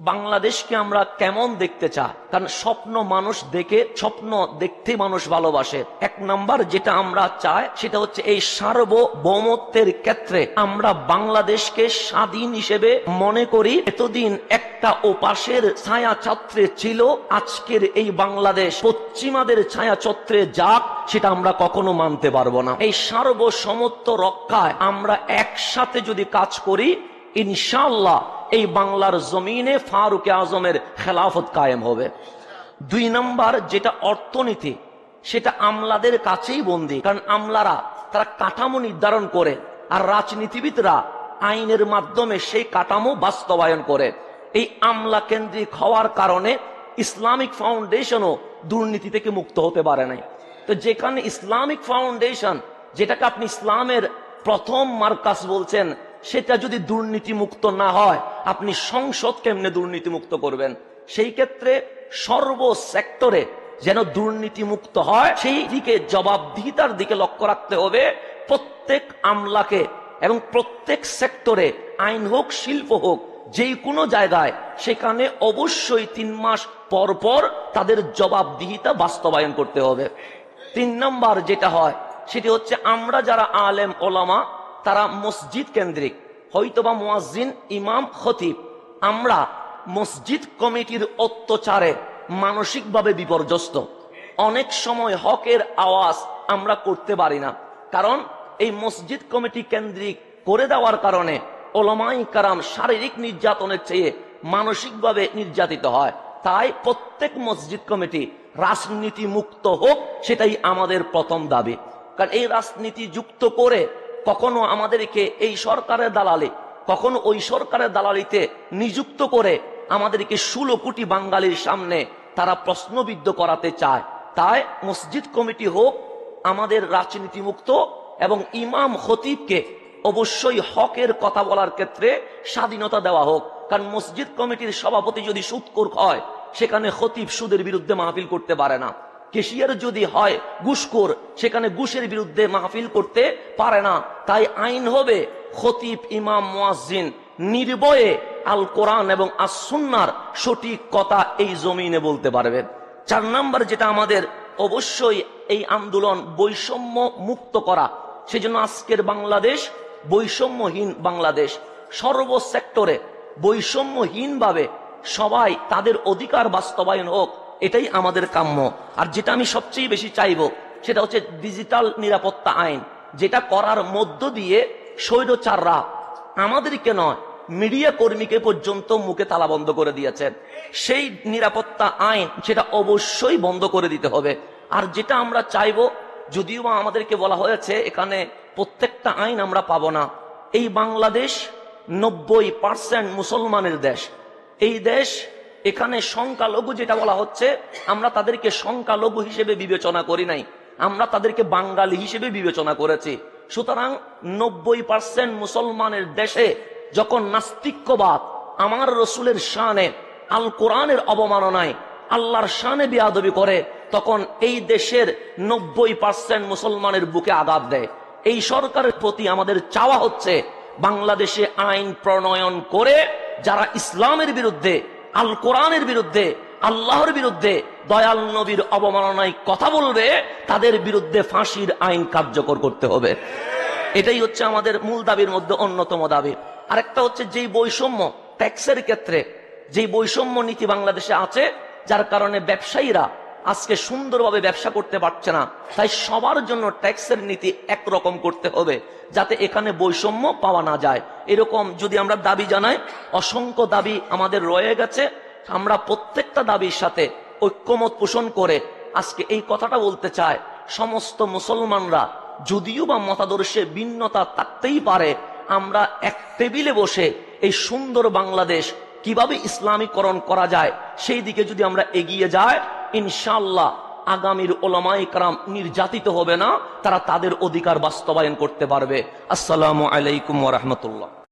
বাংলাদেশকে আমরা কেমন দেখতে চাই, কারণ স্বপ্ন মানুষ দেখে, স্বপ্ন দেখতে মানুষ ভালোবাসে। এক নাম্বার যেটা আমরা চাই সেটা হচ্ছে এই সার্বভৌমত্বের ক্ষেত্রে আমরা বাংলাদেশকে স্বাধীন হিসেবে মনে করি। এতদিন একটা ওপাশের ছায়া ছত্রে ছিল, আজকের এই বাংলাদেশ পশ্চিমাদের ছায়া ছত্রে যাক সেটা আমরা কখনো মানতে পারবো না। এই সার্বভৌমত্ব রক্ষায় আমরা একসাথে যদি কাজ করি, ইনশাআল্লাহ এই বাংলার জমিনে ফারুক আজমের খেলাফত কায়েম হবে। দুই নাম্বার যেটা অর্থনীতি, সেটা আমলাদের কাছেই বন্দী, কারণ আমলারা তারা কাঠামো নির্ধারণ করে আর রাজনীতিবিদরা আইনের মাধ্যমে সেই কাঠামো বাস্তবায়ন করে। এই আমলা কেন্দ্রিক হওয়ার কারণে ইসলামিক ফাউন্ডেশনও দুর্নীতি থেকে মুক্ত হতে পারে নাই। তো যেখানে ইসলামিক ফাউন্ডেশন, যেটাকে আপনি ইসলামের প্রথম মার্কাজ বলছেন, সেটা যদি দুর্নীতি মুক্ত না হয়, আপনি সংসদ কেমনে দুর্নীতি মুক্ত করবেন? সেই ক্ষেত্রে সর্ব সেক্টরে যেন দুর্নীতি মুক্ত হয়, সেই দিকে জবাবদিহিতার দিকে লক্ষ্য রাখতে হবে প্রত্যেক আমলাকে, এবং প্রত্যেক সেক্টরে আইন হোক শিল্প হোক যে কোনো জায়গায়, সেখানে অবশ্যই 3 মাস পর পর তাদের জবাবদিহিতা বাস্তবায়ন করতে হবে। 3 নাম্বার যেটা হয় সেটি হচ্ছে আমরা যারা আলেম ওলামা তারা মসজিদ কেন্দ্রিক, হয়তোবা মুয়াজ্জিন ইমাম খতিব, আমরা মসজিদ কমিটির অত্যাচারে মানসিকভাবে বিপর্যস্ত। অনেক সময় হকের আওয়াজ আমরা করতে পারি না, কারণ এই মসজিদ কমিটি কেন্দ্রিক করে দেওয়ার কারণে ওলামায়ে কেরাম শারীরিক নির্যাতনের চেয়ে মানসিকভাবে নির্যাতিত হয়। তাই প্রত্যেক মসজিদ কমিটি রাজনীতি মুক্ত হোক, সেটাই আমাদের প্রথম দাবি। কারণ এই রাজনীতি যুক্ত করে কখনো আমাদেরকে এই সরকারের দালালি, কখনো ওই সরকারের দালালিতে নিযুক্ত করে আমাদেরকে 16 কোটি বাঙালির সামনে তারা প্রশ্নবিদ্ধ করাতে চায়। তাই মসজিদ কমিটি হোক আমাদের রাজনীতি মুক্ত, এবং ইমাম খতিবকে অবশ্যই হকের কথা বলার ক্ষেত্রে স্বাধীনতা দেওয়া হোক। কারণ মসজিদ কমিটির সভাপতি যদি সুদখোর হয়, সেখানে খতিব সুদের বিরুদ্ধে মাহফিল করতে পারে না। কেশিয়ার যদি হয় ঘুষখোর, সেখানে ঘুষের বিরুদ্ধে মাহফিল করতে পারে না। তাই আইন হবে খতিব ইমাম মুয়াজ্জিন নির্ভয়ে আল কোরআন এবং আস সুন্নাহর সঠিক কথা এই জমিনে বলতে পারবে। 4 নাম্বার যেটা আমাদের অবশ্যই এই আন্দোলন বৈষম্য মুক্ত করা, সেজন্য আজকের বাংলাদেশ বৈষম্যহীন বাংলাদেশ। সর্ব সেক্টরে বৈষম্যহীন ভাবে সবাই তাদের অধিকার বাস্তবায়ন হোক, এটাই আমাদের কাম্য। আর যেটা আমি সবচেয়ে বেশি চাইব সেটা হচ্ছে ডিজিটাল নিরাপত্তা আইন, যেটা করার মধ্য দিয়ে স্বৈরচাররা আমাদেরকে নয়, মিডিয়া কর্মীকে পর্যন্ত মুখে তালা বন্ধ করে দিয়েছেন। সেই নিরাপত্তা আইন সেটা অবশ্যই বন্ধ করে দিতে হবে। আর যেটা আমরা চাইব, যদিও আমাদেরকে বলা হয়েছে এখানে প্রত্যেকটা আইন আমরা পাবো না, এই বাংলাদেশ 90% মুসলমানের দেশ। এই দেশ, এখানে সংখ্যালঘু যেটা বলা হচ্ছে, আমরা তাদেরকে সংখ্যালঘু হিসেবে বিবেচনা করি নাই, আমরা তাদেরকে বাঙালি হিসেবে বিবেচনা করেছি। সুতরাং 90% মুসলমানের দেশে যখন নাস্তিক্যবাদ আমার রসুলের শানে, আল কোরআনের অবমাননায়, আল্লাহর শানে বেয়াদবি করে, তখন এই দেশের 90% মুসলমানের বুকে আঘাত দেয়। এই সরকারের প্রতি আমাদের চাওয়া হচ্ছে বাংলাদেশে আইন প্রণয়ন করে যারা ইসলামের বিরুদ্ধে, আল কোরআনের বিরুদ্ধে, আল্লাহর বিরুদ্ধে, দয়াল নবীর অবমাননায় কথা বলবে, তাদের বিরুদ্ধে ফাঁসির আইন কার্যকর করতে হবে। এটাই হচ্ছে আমাদের মূল দাবির মধ্যে অন্যতম দাবি। আরেকটা হচ্ছে যেই বৈষম্য ট্যাক্সের ক্ষেত্রে, যেই বৈষম্য নীতি বাংলাদেশে আছে, যার কারণে ব্যবসায়ীরা আজকে সুন্দরভাবে ব্যবসা করতে পারছে না। তাই সবার জন্য ট্যাক্সের নীতি একরকম করতে হবে, যাতে এখানে বৈষম্য পাওয়া না যায়। এরকম যদি আমরা দাবি জানাই, অসংখ্য দাবি আমাদের রয়ে গেছে। আমরা প্রত্যেকটা দাবির সাথে ঐক্যমত পোষণ করে আজকে এই কথাটা বলতে চাই, সমস্ত মুসলমানরা যদিও বা মতাদর্শে ভিন্নতা থাকতেই পারে, আমরা এক টেবিলে বসে এই সুন্দর বাংলাদেশ কিভাবে ইসলামীকরণ করা যায় সেই দিকে যদি আমরা এগিয়ে যাই, ইনশাআল্লাহ আগামীর ওলামায়ে কেরাম নির্যাতিত হবে না, তারা তাদের অধিকার বাস্তবায়ন করতে পারবে। আসসালামু আলাইকুম ওয়া রাহমাতুল্লাহ।